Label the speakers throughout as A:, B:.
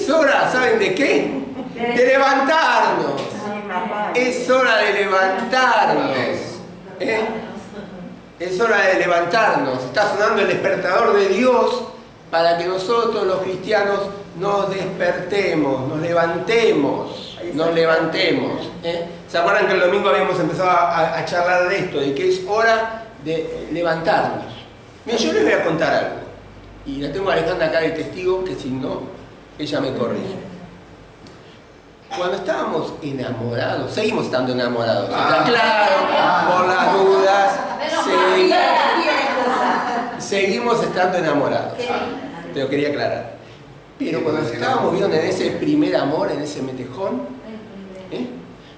A: Es hora, ¿saben de qué? De levantarnos. Es hora de levantarnos. Es hora de levantarnos. Está sonando el despertador de Dios para que nosotros los cristianos nos despertemos, nos levantemos. ¿Se acuerdan que el domingo habíamos empezado a charlar de esto? De que es hora de levantarnos. Miren, yo les voy a contar algo. Y la tengo a Alejandra acá de testigo, que si no, ella me corrige. Cuando estábamos enamorados, seguimos estando enamorados, ¿está claro? Por las dudas, seguimos estando enamorados. Te lo quería aclarar. Pero cuando estábamos, ¿vieron? En ese primer amor, en ese metejón,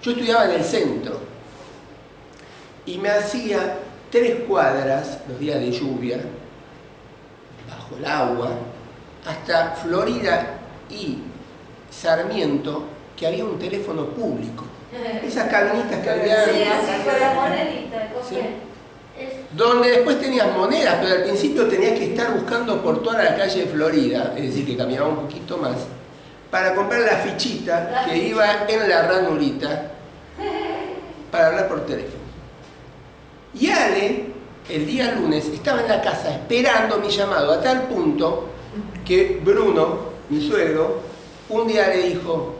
A: yo estudiaba en el centro y me hacía 3 cuadras los días de lluvia, bajo el agua, hasta Florida y Sarmiento, que había un teléfono público. Esas cabinitas que había.
B: Sí.
A: Donde después tenías monedas, pero al principio tenías que estar buscando por toda la calle de Florida, es decir, que caminaba un poquito más, para comprar la fichita que iba en la ranurita para hablar por teléfono. Y Ale, el día lunes, estaba en la casa esperando mi llamado, a tal punto que Bruno, mi suegro, un día le dijo: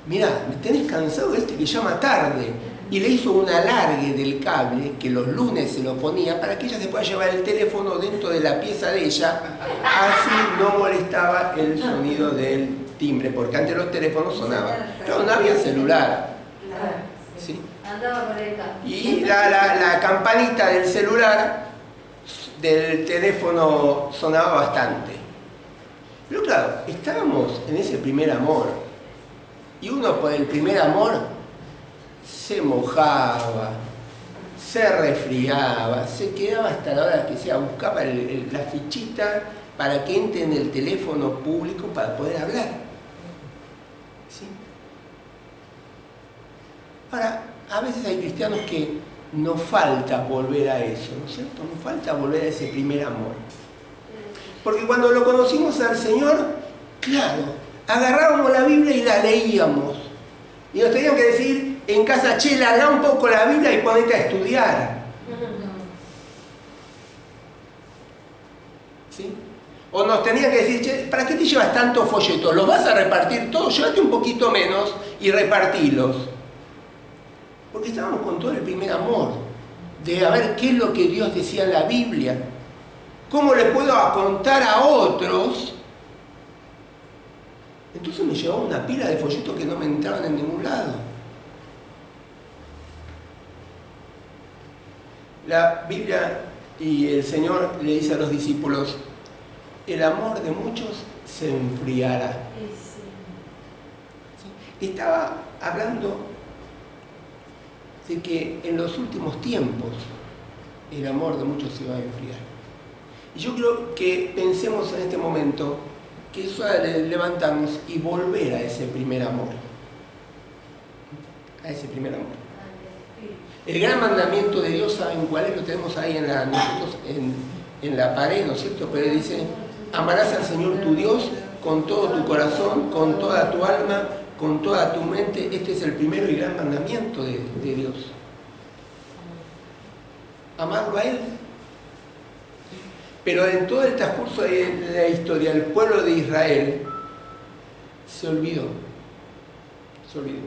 A: mirá, me tenés cansado de este que llama tarde. Y le hizo un alargue del cable que los lunes se lo ponía para que ella se pueda llevar el teléfono dentro de la pieza de ella, así no molestaba el sonido del timbre, porque antes los teléfonos sonaban. Claro, no había celular. ¿Sí? Y la campanita del celular, del teléfono, sonaba bastante. Pero claro, estábamos en ese primer amor. Y uno por el primer amor se mojaba, se resfriaba, se quedaba hasta la hora que sea, buscaba la fichita para que entre en el teléfono público para poder hablar. ¿Sí? Ahora, a veces hay cristianos que nos falta volver a eso, ¿no es cierto? Nos falta volver a ese primer amor. Porque cuando lo conocimos al Señor, claro, agarrábamos la Biblia y la leíamos. Y nos tenían que decir en casa: che, larga un poco la Biblia y ponete a estudiar. ¿Sí? O nos tenían que decir: che, ¿para qué te llevas tantos folletos? ¿Los vas a repartir todos? Llévate un poquito menos y repartilos. Porque estábamos con todo el primer amor, de a ver qué es lo que Dios decía en la Biblia. ¿Cómo le puedo contar a otros? Entonces me llevaba una pila de folletos que no me entraban en ningún lado. La Biblia y el Señor le dice a los discípulos: el amor de muchos se enfriará. ¿Sí? Estaba hablando de que en los últimos tiempos el amor de muchos se va a enfriar. Y yo creo que pensemos en este momento que es hora de levantarnos y volver a ese primer amor. A ese primer amor. El gran mandamiento de Dios, ¿saben cuál es? Lo tenemos ahí nosotros en la pared, ¿no es cierto? Pero dice: amarás al Señor tu Dios con todo tu corazón, con toda tu alma, con toda tu mente. Este es el primero y gran mandamiento de Dios. Amarlo a Él. Pero en todo el transcurso de la historia, el pueblo de Israel se olvidó. Se olvidó.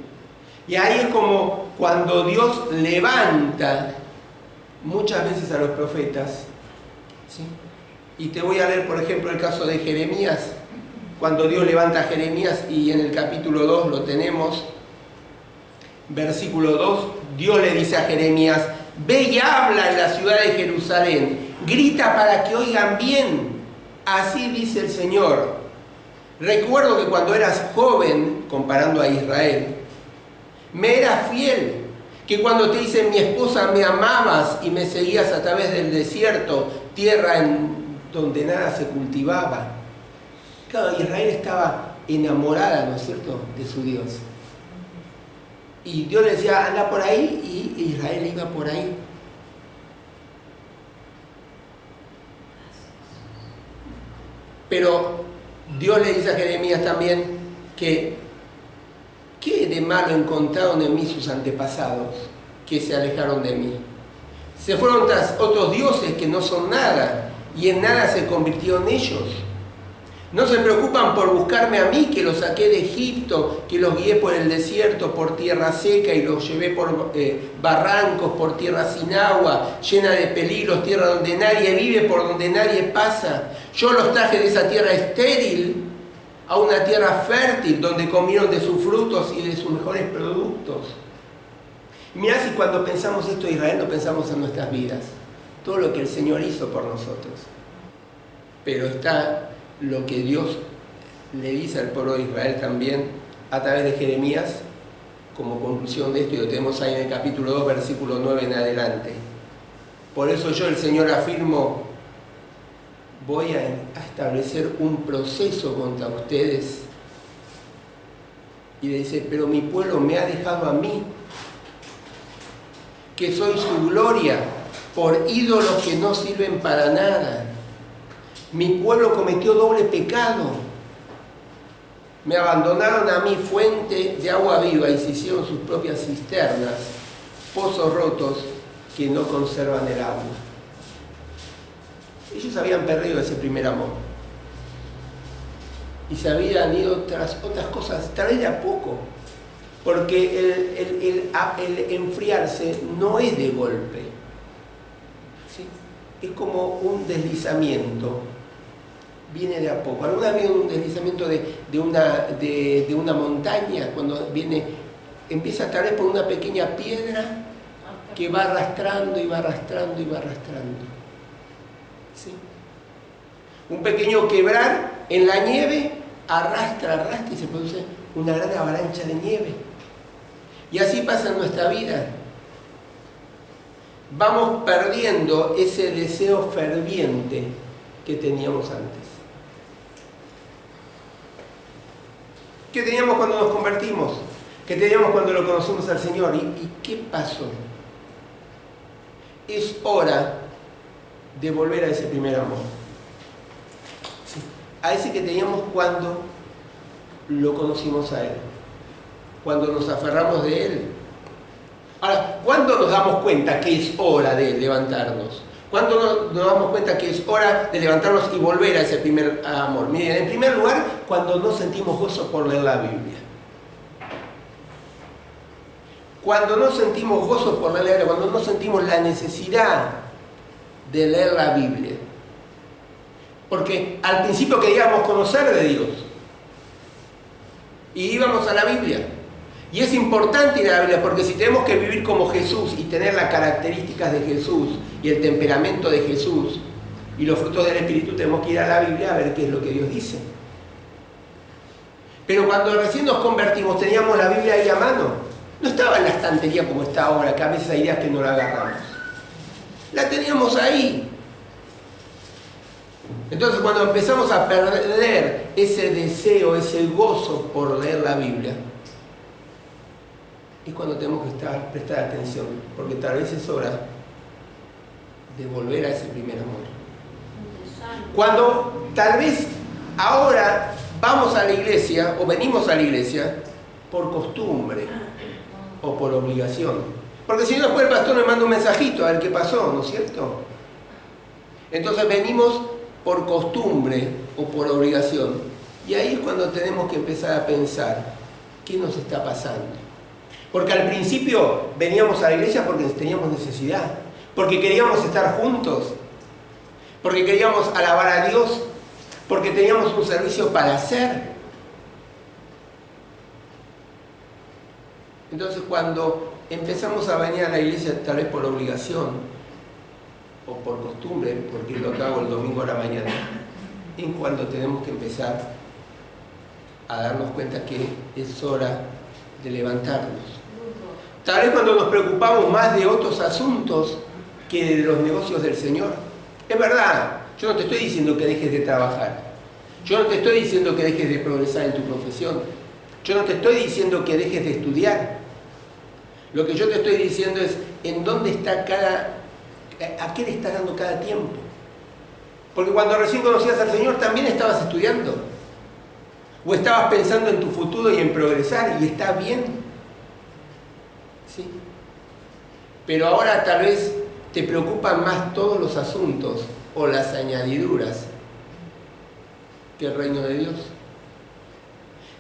A: Y ahí es como cuando Dios levanta muchas veces a los profetas. ¿Sí? Y te voy a leer, por ejemplo, el caso de Jeremías. Cuando Dios levanta a Jeremías, y en el capítulo 2 lo tenemos, versículo 2, Dios le dice a Jeremías: ve y habla en la ciudad de Jerusalén, grita para que oigan bien, así dice el Señor. Recuerdo que cuando eras joven, comparando a Israel, me eras fiel, que cuando te hice mi esposa me amabas y me seguías a través del desierto, tierra en donde nada se cultivaba. Claro, Israel estaba enamorada, ¿no es cierto?, de su Dios. Y Dios le decía: anda por ahí, y Israel iba por ahí. Pero Dios le dice a Jeremías también: ¿qué de malo encontraron en mí sus antepasados que se alejaron de mí? Se fueron tras otros dioses que no son nada, y en nada se convirtieron ellos. No se preocupan por buscarme a mí, que los saqué de Egipto, que los guié por el desierto, por tierra seca, y los llevé por barrancos, por tierra sin agua, llena de peligros, tierra donde nadie vive, por donde nadie pasa. Yo los traje de esa tierra estéril a una tierra fértil, donde comieron de sus frutos y de sus mejores productos. Mirá si cuando pensamos esto de Israel no pensamos en nuestras vidas, todo lo que el Señor hizo por nosotros. Pero está lo que Dios le dice al pueblo de Israel también a través de Jeremías, como conclusión de esto, y lo tenemos ahí en el capítulo 2, versículo 9 en adelante. Por eso yo, el Señor, afirmo, voy a establecer un proceso contra ustedes. Y le dice, pero mi pueblo me ha dejado a mí, que soy su gloria, por ídolos que no sirven para nada. Mi pueblo cometió doble pecado. Me abandonaron a mi fuente de agua viva y se hicieron sus propias cisternas, pozos rotos que no conservan el agua. Ellos habían perdido ese primer amor. Y se habían ido tras otras cosas, tal vez de a poco. Porque el enfriarse no es de golpe. ¿Sí? Es como un deslizamiento. Viene de a poco. ¿Alguna vez un deslizamiento de una montaña? Cuando empieza tal vez por una pequeña piedra que va arrastrando y va arrastrando y va arrastrando. ¿Sí? Un pequeño quebrar en la nieve arrastra y se produce una gran avalancha de nieve. Y así pasa en nuestra vida. Vamos perdiendo ese deseo ferviente que teníamos antes. ¿Qué teníamos cuando nos convertimos? ¿Qué teníamos cuando lo conocimos al Señor? ¿Y qué pasó? Es hora de volver a ese primer amor. ¿Sí? A ese que teníamos cuando lo conocimos a Él. Cuando nos aferramos de Él. Ahora, ¿cuándo nos damos cuenta que es hora de levantarnos? ¿Cuándo nos damos cuenta que es hora de levantarnos y volver a ese primer amor? Miren, en primer lugar, cuando no sentimos gozo por leer la Biblia. Cuando no sentimos gozo por leer la Biblia, cuando no sentimos la necesidad de leer la Biblia. Porque al principio queríamos conocer de Dios. Y íbamos a la Biblia. Y es importante ir a la Biblia, porque si tenemos que vivir como Jesús y tener las características de Jesús y el temperamento de Jesús y los frutos del Espíritu, tenemos que ir a la Biblia a ver qué es lo que Dios dice. Pero cuando recién nos convertimos teníamos la Biblia ahí a mano. No estaba en la estantería como está ahora, que a veces hay días que no la agarramos. La teníamos ahí. Entonces cuando empezamos a perder ese deseo, ese gozo por leer la Biblia, es cuando tenemos que prestar atención, porque tal vez es hora de volver a ese primer amor. Cuando tal vez ahora vamos a la iglesia o venimos a la iglesia por costumbre o por obligación. Porque si no, después el pastor me manda un mensajito a ver qué pasó, ¿no es cierto? Entonces venimos por costumbre o por obligación. Y ahí es cuando tenemos que empezar a pensar, ¿qué nos está pasando? Porque al principio veníamos a la iglesia porque teníamos necesidad, porque queríamos estar juntos, porque queríamos alabar a Dios, porque teníamos un servicio para hacer. Entonces cuando empezamos a venir a la iglesia tal vez por obligación o por costumbre, porque es lo que hago el domingo a la mañana, es cuando tenemos que empezar a darnos cuenta que es hora de levantarnos. Tal vez cuando nos preocupamos más de otros asuntos que de los negocios del Señor. Es verdad, yo no te estoy diciendo que dejes de trabajar. Yo no te estoy diciendo que dejes de progresar en tu profesión. Yo no te estoy diciendo que dejes de estudiar. Lo que yo te estoy diciendo es en dónde está a qué le estás dando cada tiempo. Porque cuando recién conocías al Señor también estabas estudiando. ¿O estabas pensando en tu futuro y en progresar y está bien? ¿Sí? Pero ahora tal vez te preocupan más todos los asuntos o las añadiduras que el reino de Dios.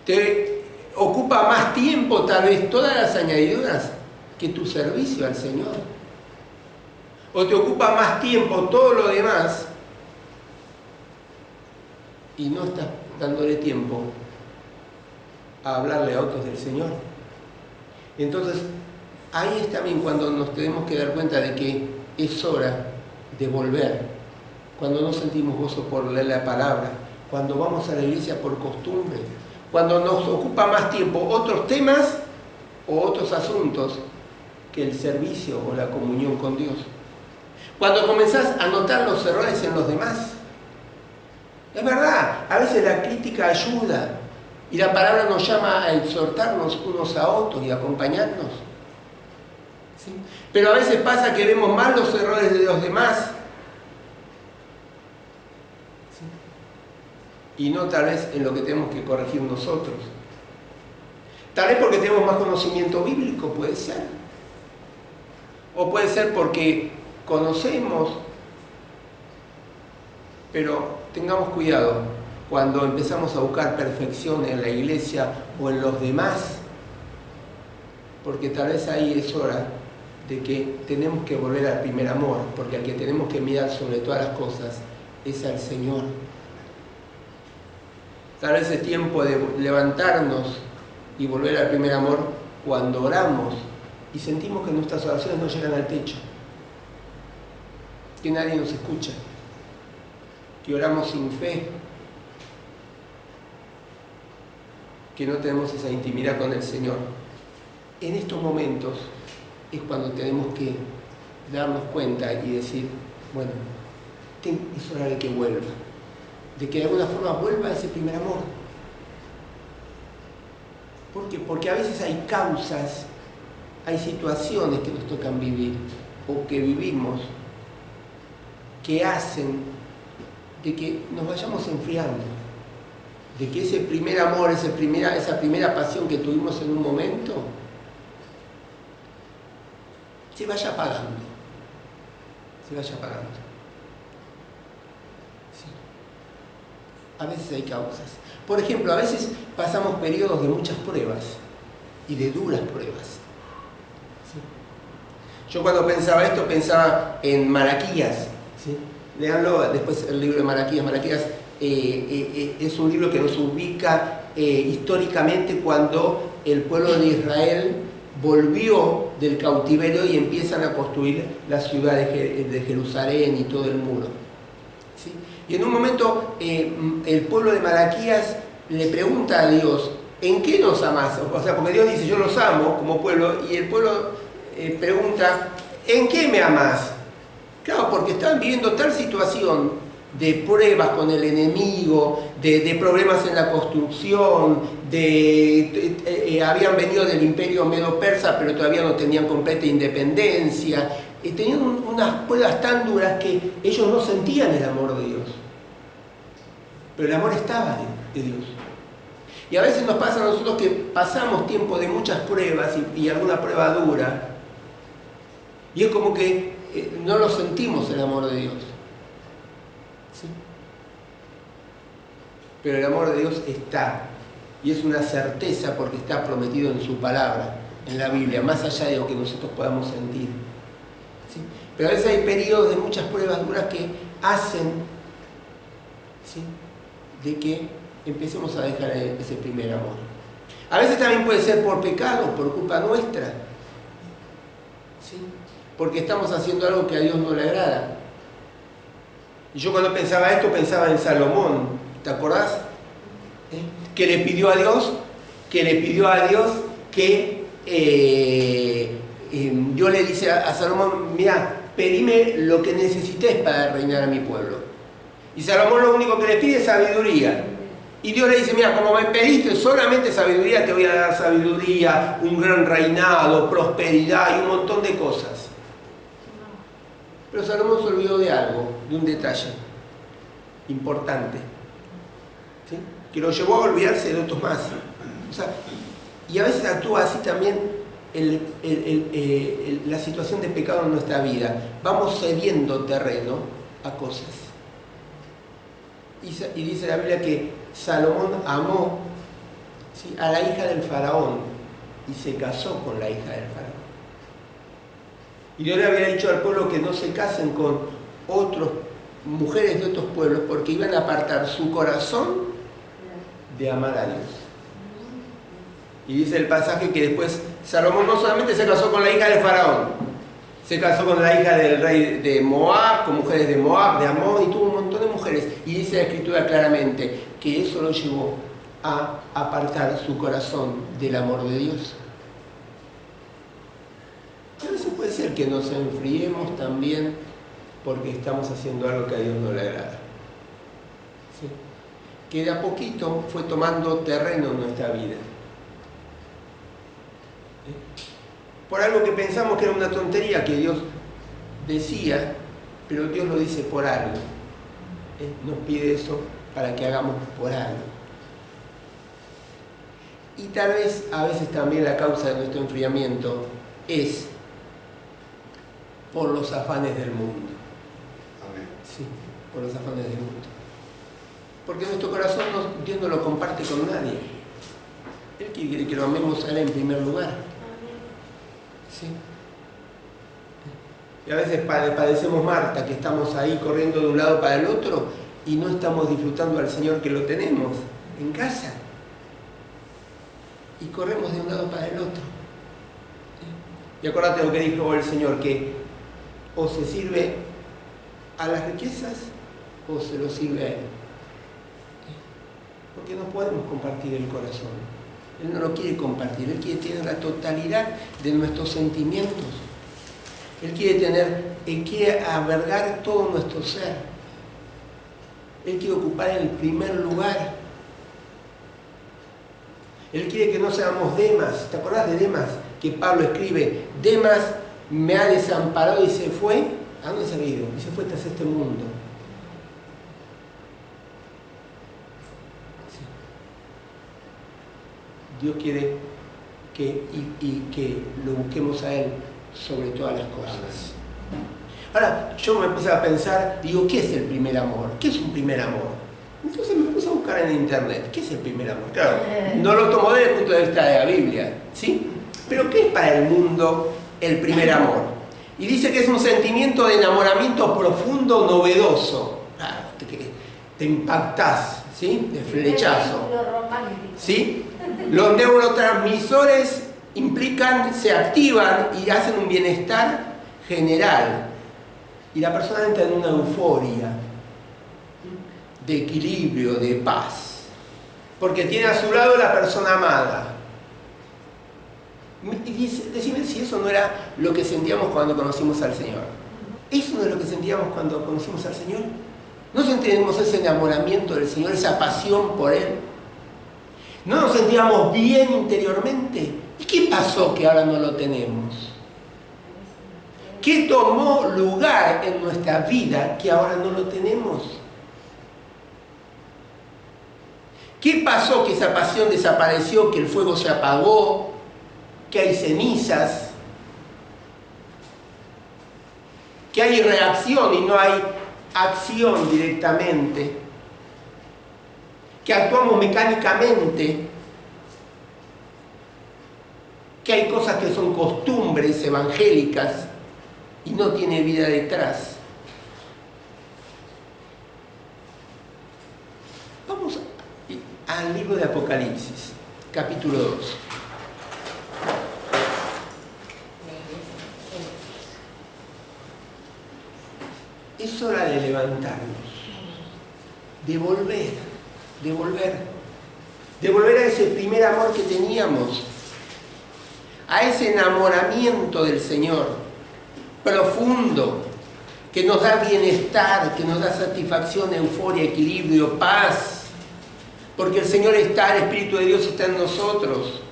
A: Te ocupa más tiempo tal vez todas las añadiduras que tu servicio al Señor. O te ocupa más tiempo todo lo demás y no estás dándole tiempo a hablarle a otros del Señor. Entonces, ahí es también cuando nos tenemos que dar cuenta de que es hora de volver. Cuando no sentimos gozo por leer la palabra, cuando vamos a la iglesia por costumbre, cuando nos ocupa más tiempo otros temas o otros asuntos que el servicio o la comunión con Dios. Cuando comenzás a notar los errores en los demás. Es verdad, a veces la crítica ayuda y la palabra nos llama a exhortarnos unos a otros y a acompañarnos. ¿Sí? Pero a veces pasa que vemos más los errores de los demás, ¿sí? Y no tal vez en lo que tenemos que corregir nosotros. Tal vez porque tenemos más conocimiento bíblico, puede ser. O puede ser porque conocemos, pero tengamos cuidado cuando empezamos a buscar perfección en la iglesia o en los demás, porque tal vez ahí es hora de que tenemos que volver al primer amor, porque al que tenemos que mirar sobre todas las cosas es al Señor. Tal vez es tiempo de levantarnos y volver al primer amor cuando oramos y sentimos que nuestras oraciones no llegan al techo, que nadie nos escucha, que oramos sin fe, que no tenemos esa intimidad con el Señor. En estos momentos es cuando tenemos que darnos cuenta y decir, bueno, es hora de que vuelva, de que de alguna forma vuelva a ese primer amor. ¿Por qué? Porque a veces hay causas, hay situaciones que nos tocan vivir o que vivimos que hacen de que nos vayamos enfriando, de que ese primer amor, esa primera pasión que tuvimos en un momento se vaya apagando, Sí. A veces hay causas. Por ejemplo, a veces pasamos periodos de muchas pruebas y de duras pruebas. ¿Sí? Yo cuando pensaba esto pensaba en Malaquías. ¿Sí? Leanlo después el libro de Malaquías. Malaquías es un libro que nos ubica históricamente cuando el pueblo de Israel volvió del cautiverio y empiezan a construir la ciudad de Jerusalén y todo el muro. ¿Sí? Y en un momento el pueblo de Malaquías le pregunta a Dios, ¿en qué nos amás? O sea, porque Dios dice, yo los amo como pueblo, y el pueblo pregunta, ¿en qué me amás? Claro, porque estaban viviendo tal situación de pruebas con el enemigo, de problemas en la construcción, habían venido del imperio medo-persa, pero todavía no tenían completa independencia. Tenían unas pruebas tan duras que ellos no sentían el amor de Dios. Pero el amor estaba de Dios. Y a veces nos pasa a nosotros que pasamos tiempo de muchas pruebas y alguna prueba dura, y es como que no lo sentimos el amor de Dios. ¿Sí? Pero el amor de Dios está, y es una certeza porque está prometido en su palabra, en la Biblia, más allá de lo que nosotros podamos sentir. ¿Sí? Pero a veces hay periodos de muchas pruebas duras que hacen, ¿sí?, de que empecemos a dejar ese primer amor. A veces también puede ser por pecado, por culpa nuestra, ¿sí?, porque estamos haciendo algo que a Dios no le agrada. Y yo cuando pensaba esto pensaba en Salomón, ¿te acordás? Que le pidió a Dios que Dios le dice a Salomón, mira, pedime lo que necesites para reinar a mi pueblo. Y Salomón lo único que le pide es sabiduría. Y Dios le dice, mira, como me pediste solamente sabiduría, te voy a dar sabiduría, un gran reinado, prosperidad y un montón de cosas. Pero Salomón se olvidó de algo, de un detalle importante. ¿Sí? que lo llevó a olvidarse de otros más. O sea, y a veces actúa así también la situación de pecado en nuestra vida. Vamos cediendo terreno a cosas. Y dice la Biblia que Salomón amó, ¿sí?, a la hija del faraón y se casó con la hija del faraón. Y Dios le había dicho al pueblo que no se casen con otras mujeres de otros pueblos porque iban a apartar su corazón de amar a Dios. Y dice el pasaje que después Salomón no solamente se casó con la hija del faraón, se casó con la hija del rey de Moab, con mujeres de Moab, de Amón, y tuvo un montón de mujeres. Y dice la Escritura claramente que eso lo llevó a apartar su corazón del amor de Dios. A veces puede ser que nos enfriemos también porque estamos haciendo algo que a Dios no le agrada. ¿Sí? Que de a poquito fue tomando terreno en nuestra vida. Por algo que pensamos que era una tontería que Dios decía, pero Dios lo dice por algo. Nos pide eso para que hagamos por algo. Y tal vez, a veces también la causa de nuestro enfriamiento es por los afanes del mundo.
C: Amén.
A: Sí, por los afanes del mundo. Porque nuestro corazón Dios no lo comparte con nadie. Él quiere que lo amemos a Él en primer lugar. Sí. Y a veces padecemos Marta, que estamos ahí corriendo de un lado para el otro y no estamos disfrutando al Señor que lo tenemos en casa. Y corremos de un lado para el otro. Y acuérdate lo que dijo el Señor, que o se sirve a las riquezas o se lo sirve a Él. Porque no podemos compartir el corazón. Él no lo quiere compartir, Él quiere tener la totalidad de nuestros sentimientos. Él quiere albergar todo nuestro ser. Él quiere ocupar el primer lugar. Él quiere que no seamos Demas. ¿Te acordás de Demas? Que Pablo escribe, Demas me ha desamparado y se fue. ¿A dónde se ha ido? Y se fue tras este mundo. Dios quiere que lo busquemos a Él sobre todas las cosas. Ahora, yo me puse a pensar, digo, ¿qué es el primer amor? ¿Qué es un primer amor? Entonces me puse a buscar en internet, ¿qué es el primer amor? Claro, no lo tomo desde el punto de vista de la Biblia, ¿sí? Pero ¿qué es para el mundo el primer amor? Y dice que es un sentimiento de enamoramiento profundo, novedoso. Claro, te impactás, ¿sí? De flechazo. ¿Sí? Los neurotransmisores se activan y hacen un bienestar general. Y la persona entra en una euforia de equilibrio, de paz. Porque tiene a su lado la persona amada. Y decime si eso no era lo que sentíamos cuando conocimos al Señor. ¿Eso no es lo que sentíamos cuando conocimos al Señor? ¿No sentíamos ese enamoramiento del Señor, esa pasión por Él? ¿No nos sentíamos bien interiormente? ¿Y qué pasó que ahora no lo tenemos? ¿Qué tomó lugar en nuestra vida que ahora no lo tenemos? ¿Qué pasó que esa pasión desapareció, que el fuego se apagó, que hay cenizas, que hay reacción y no hay acción directamente, que actuamos mecánicamente, que hay cosas que son costumbres evangélicas y no tiene vida detrás? Vamos al libro de Apocalipsis, capítulo 2. Es hora de levantarnos, de volver a ese primer amor que teníamos, a ese enamoramiento del Señor profundo, que nos da bienestar, que nos da satisfacción, euforia, equilibrio, paz, porque el Señor está, el Espíritu de Dios está en nosotros.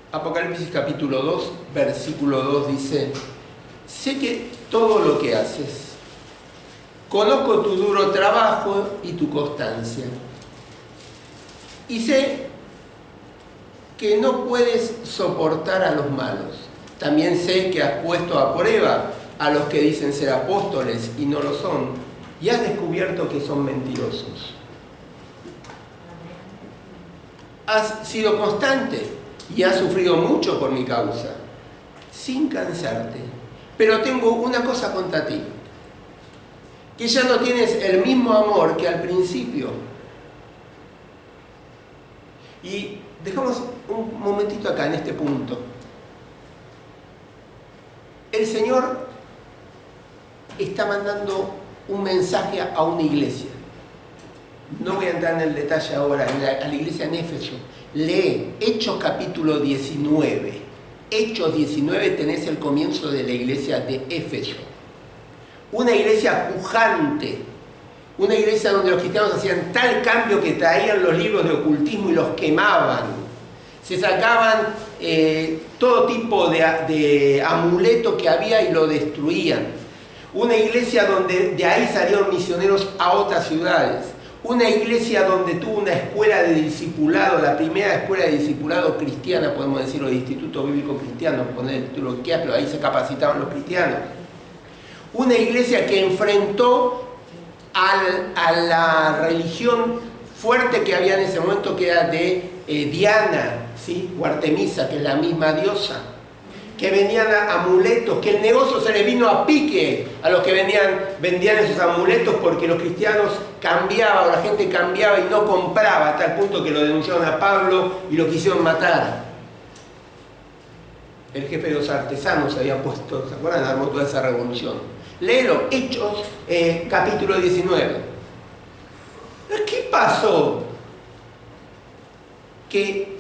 A: Apocalipsis capítulo 2, versículo 2 dice: sé que todo lo que haces Conozco tu duro trabajo y tu constancia. Y sé que no puedes soportar a los malos. También sé que has puesto a prueba a los que dicen ser apóstoles y no lo son. Y has descubierto que son mentirosos. Has sido constante y has sufrido mucho por mi causa, sin cansarte. Pero tengo una cosa contra ti, que ya no tienes el mismo amor que al principio. Y dejamos un momentito acá en este punto. El Señor está mandando un mensaje a una iglesia. No voy a entrar en el detalle ahora, a la iglesia en Éfeso. Lee Hechos capítulo 19. Hechos 19 tenés el comienzo de la iglesia de Éfeso. Una iglesia pujante, una iglesia donde los cristianos hacían tal cambio que traían los libros de ocultismo y los quemaban. Se sacaban todo tipo de amuletos que había y lo destruían. Una iglesia donde de ahí salieron misioneros a otras ciudades. Una iglesia donde tuvo una escuela de discipulado, la primera escuela de discipulado cristiana, podemos decirlo, de Instituto Bíblico Cristiano, poner el título que quiera, pero ahí se capacitaban los cristianos. Una iglesia que enfrentó a la religión fuerte que había en ese momento, que era de Diana, ¿sí? O Artemisa, que es la misma diosa. Que venían amuletos, que el negocio se les vino a pique a los que vendían esos amuletos, porque los cristianos cambiaban, o la gente cambiaba y no compraba, a tal punto que lo denunciaron a Pablo y lo quisieron matar. El jefe de los artesanos se había puesto, ¿se acuerdan? Armó toda esa revolución. Léelo, Hechos, capítulo 19. ¿Qué pasó? Que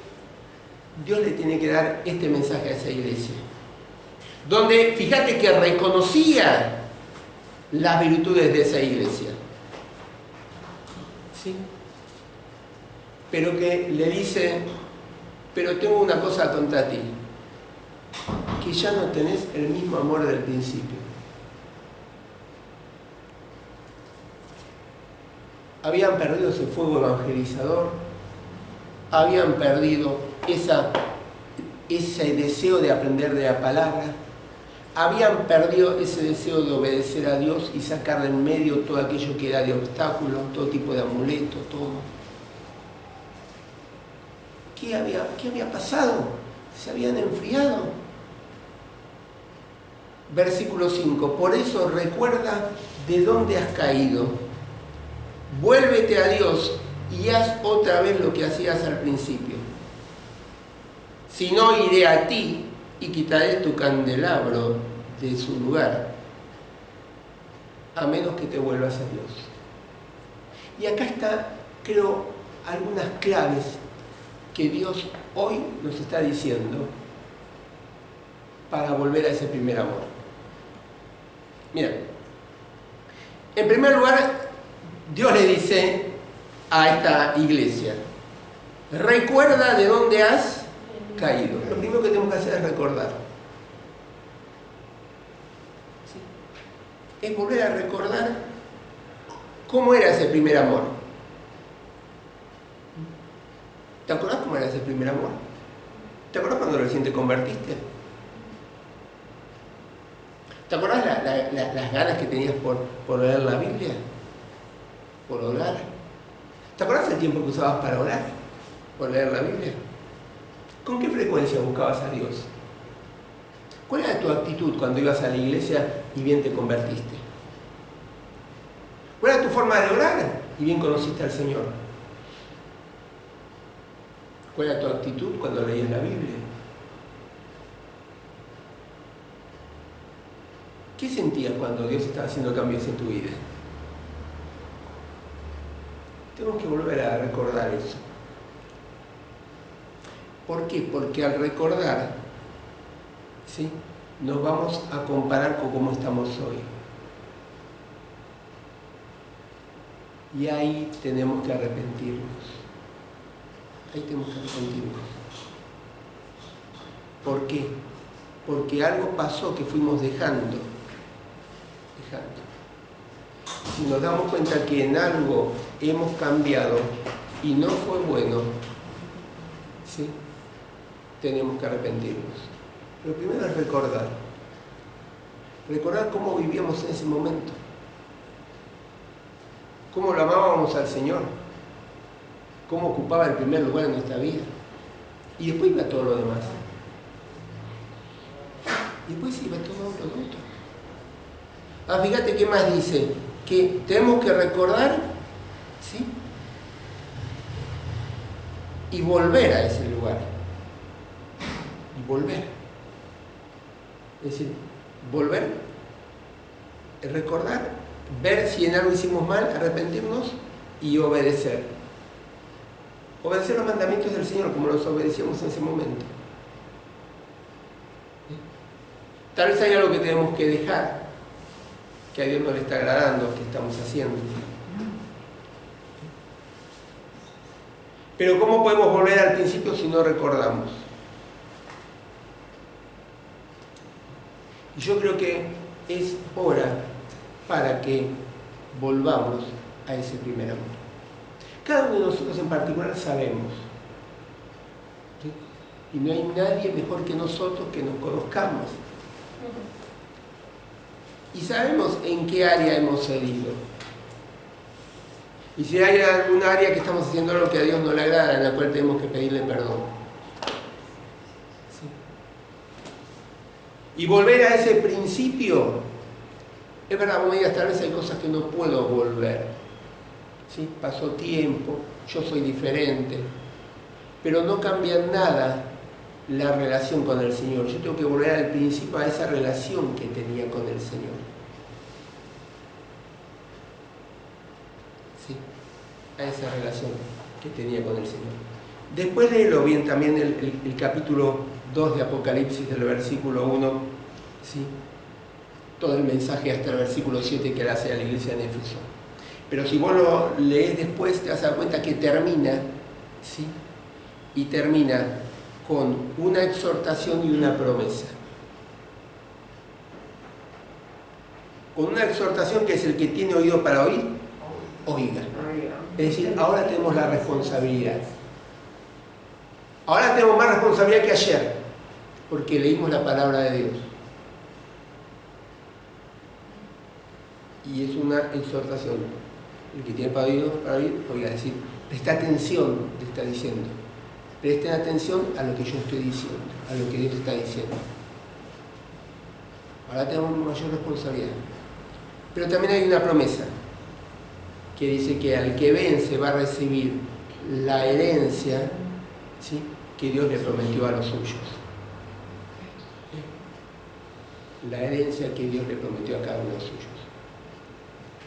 A: Dios le tiene que dar este mensaje a esa iglesia, donde fíjate que reconocía las virtudes de esa iglesia, ¿sí? Pero que le dice, pero tengo una cosa contra ti, que ya no tenés el mismo amor del principio. Habían perdido ese fuego evangelizador, habían perdido ese deseo de aprender de la palabra, habían perdido ese deseo de obedecer a Dios y sacar del medio todo aquello que era de obstáculos, todo tipo de amuletos, todo. ¿Qué había pasado? Se habían enfriado. Versículo 5. Por eso recuerda de dónde has caído. Vuélvete a Dios y haz otra vez lo que hacías al principio. Si no, iré a ti y quitaré tu candelabro de su lugar, a menos que te vuelvas a Dios. Y acá está, creo, algunas claves que Dios hoy nos está diciendo para volver a ese primer amor. Mira, en primer lugar, Dios le dice a esta iglesia, recuerda de dónde has caído. Lo primero que tenemos que hacer es recordar. ¿Sí? Es volver a recordar cómo era ese primer amor. ¿Te acordás cómo era ese primer amor? ¿Te acordás cuando recién te convertiste? ¿Te acordás las ganas que tenías por leer la Biblia? ¿Por orar? ¿Te acordás el tiempo que usabas para orar? ¿Por leer la Biblia? ¿Con qué frecuencia buscabas a Dios? ¿Cuál era tu actitud cuando ibas a la iglesia y bien te convertiste? ¿Cuál era tu forma de orar y bien conociste al Señor? ¿Cuál era tu actitud cuando leías la Biblia? ¿Qué sentías cuando Dios estaba haciendo cambios en tu vida? Tenemos que volver a recordar eso. ¿Por qué? Porque al recordar, ¿sí?, nos vamos a comparar con cómo estamos hoy. Y ahí tenemos que arrepentirnos. Ahí tenemos que arrepentirnos. ¿Por qué? Porque algo pasó que fuimos dejando. si nos damos cuenta que en algo hemos cambiado y no fue bueno, ¿sí?, tenemos que arrepentirnos. Lo primero es recordar cómo vivíamos en ese momento, cómo lo amábamos al Señor, cómo ocupaba el primer lugar en nuestra vida, y después iba todo lo demás. Y después iba todo lo otro. Fíjate qué más dice, que tenemos que recordar, ¿sí?, y volver a ese lugar. Y volver. Es decir, volver, recordar, ver si en algo hicimos mal, arrepentirnos y obedecer. Obedecer los mandamientos del Señor como los obedecíamos en ese momento. Tal vez hay algo que tenemos que dejar, que a Dios no le está agradando, que estamos haciendo. Pero ¿cómo podemos volver al principio si no recordamos? Y yo creo que es hora para que volvamos a ese primer amor. Cada uno de nosotros en particular sabemos, ¿sí?, y no hay nadie mejor que nosotros que nos conozcamos. Y sabemos en qué área hemos cedido. Y si hay algún área que estamos haciendo algo que a Dios no le agrada, en la cual tenemos que pedirle perdón. ¿Sí? Y volver a ese principio. Es verdad, como digas, tal vez hay cosas que no puedo volver. ¿Sí? Pasó tiempo, yo soy diferente. Pero no cambia nada la relación con el Señor. Yo tengo que volver al principio, a esa relación que tenía con el Señor. ¿Sí?, a esa relación que tenía con el Señor. Después léelo bien también el capítulo 2 de Apocalipsis, del versículo 1, ¿sí?, todo el mensaje hasta el versículo 7 que le hace a la iglesia en Éfeso. Pero si vos lo lees después, te vas a dar cuenta que termina, ¿sí?, y termina con una exhortación y una promesa. Con una exhortación que es: el que tiene oído para oír, oiga. Es decir, ahora tenemos la responsabilidad. Ahora tenemos más responsabilidad que ayer, porque leímos la palabra de Dios. Y es una exhortación. El que tiene para oír, oiga. Es decir, presta atención, te está diciendo. Presten atención a lo que yo estoy diciendo, a lo que Dios está diciendo. Ahora tenemos mayor responsabilidad. Pero también hay una promesa que dice que al que vence va a recibir la herencia, ¿sí?, que Dios le prometió a los suyos. La herencia que Dios le prometió a cada uno de los suyos.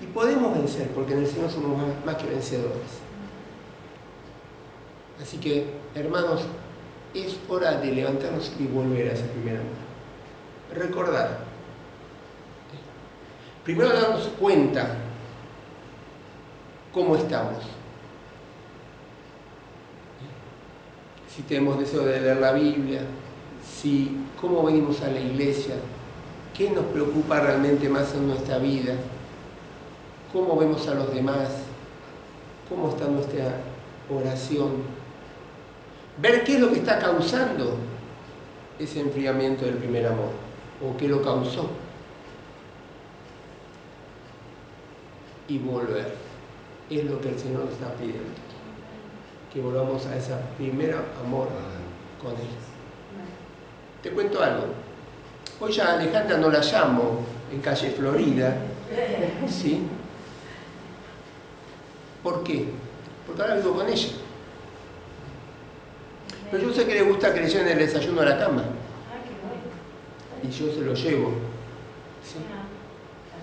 A: Y podemos vencer, porque en el Señor somos más que vencedores. Así que, hermanos, es hora de levantarnos y volver a ese primer amor. Recordar. Primero darnos cuenta cómo estamos. Si tenemos deseo de leer la Biblia, cómo venimos a la iglesia, qué nos preocupa realmente más en nuestra vida, cómo vemos a los demás, cómo está nuestra oración. Ver qué es lo que está causando ese enfriamiento del primer amor, o qué lo causó. Y volver. Es lo que el Señor nos está pidiendo. Que volvamos a ese primer amor con Él. Te cuento algo. Hoy ya a Alejandra no la llamo en calle Florida. ¿Sí? ¿Por qué? Porque ahora vivo con ella. Pero yo sé que le gusta que le lleven el desayuno a la cama. Y yo se lo llevo. ¿Sí?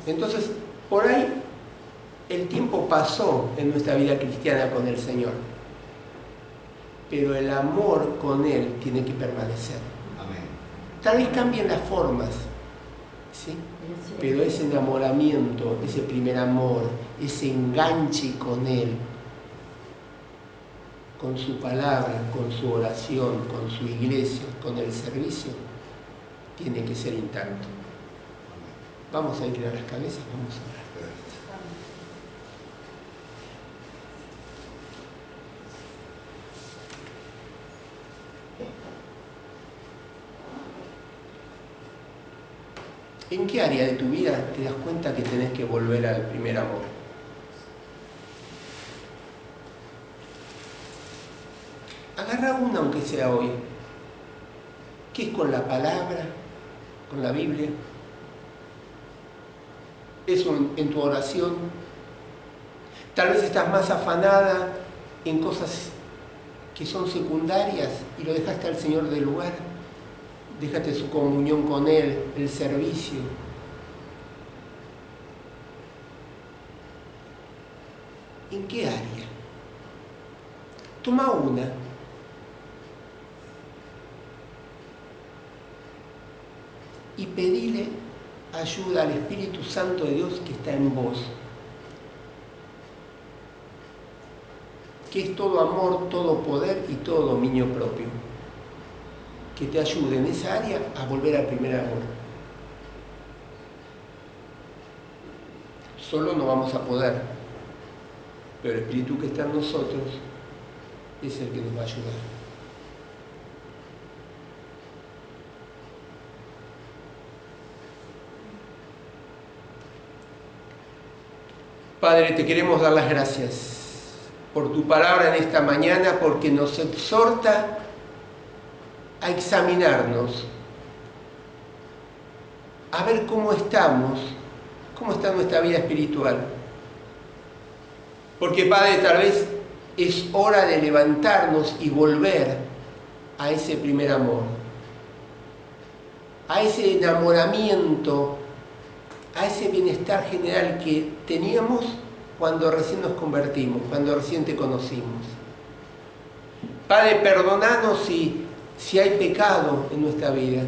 A: Entonces, por ahí, el tiempo pasó en nuestra vida cristiana con el Señor. Pero el amor con Él tiene que permanecer. Amén. Tal vez cambien las formas, ¿sí? Pero ese enamoramiento, ese primer amor, ese enganche con Él, con su palabra, con su oración, con su iglesia, con el servicio, tiene que ser intacto. Vamos a inclinar las cabezas, vamos a orar. ¿En qué área de tu vida te das cuenta que tenés que volver al primer amor? Agarra una aunque sea hoy. ¿Qué es con la palabra? ¿Con la Biblia? ¿Es en tu oración? Tal vez estás más afanada en cosas que son secundarias y lo dejaste al Señor del lugar. Déjate su comunión con Él, el servicio. ¿En qué área? Toma una. Y pedile ayuda al Espíritu Santo de Dios que está en vos. Que es todo amor, todo poder y todo dominio propio. Que te ayude en esa área a volver al primer amor. Solo no vamos a poder, pero el Espíritu que está en nosotros es el que nos va a ayudar. Padre, te queremos dar las gracias por tu palabra en esta mañana, porque nos exhorta a examinarnos, a ver cómo estamos, cómo está nuestra vida espiritual. Porque, Padre, tal vez es hora de levantarnos y volver a ese primer amor, a ese enamoramiento, a ese bienestar general que teníamos cuando recién nos convertimos, cuando recién te conocimos. Padre, perdonanos si hay pecado en nuestra vida.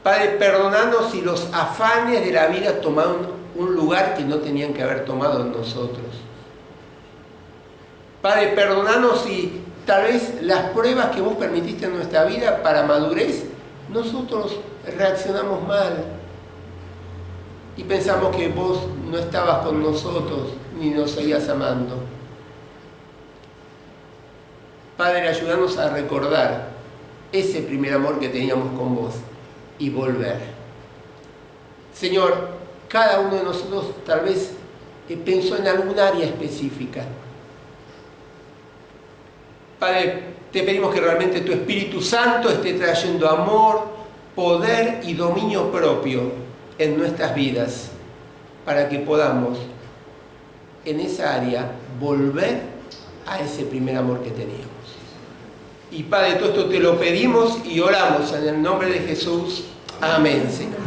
A: Padre, perdonanos si los afanes de la vida tomaron un lugar que no tenían que haber tomado en nosotros. Padre, perdonanos si tal vez las pruebas que vos permitiste en nuestra vida para madurez, nosotros reaccionamos mal y pensamos que vos no estabas con nosotros ni nos seguías amando. Padre, ayúdanos a recordar ese primer amor que teníamos con vos y volver. Señor, cada uno de nosotros tal vez pensó en algún área específica. Padre, te pedimos que realmente tu Espíritu Santo esté trayendo amor, poder y dominio propio en nuestras vidas, para que podamos en esa área volver a ese primer amor que teníamos. Y Padre, todo esto te lo pedimos y oramos en el nombre de Jesús. Amén, Señor.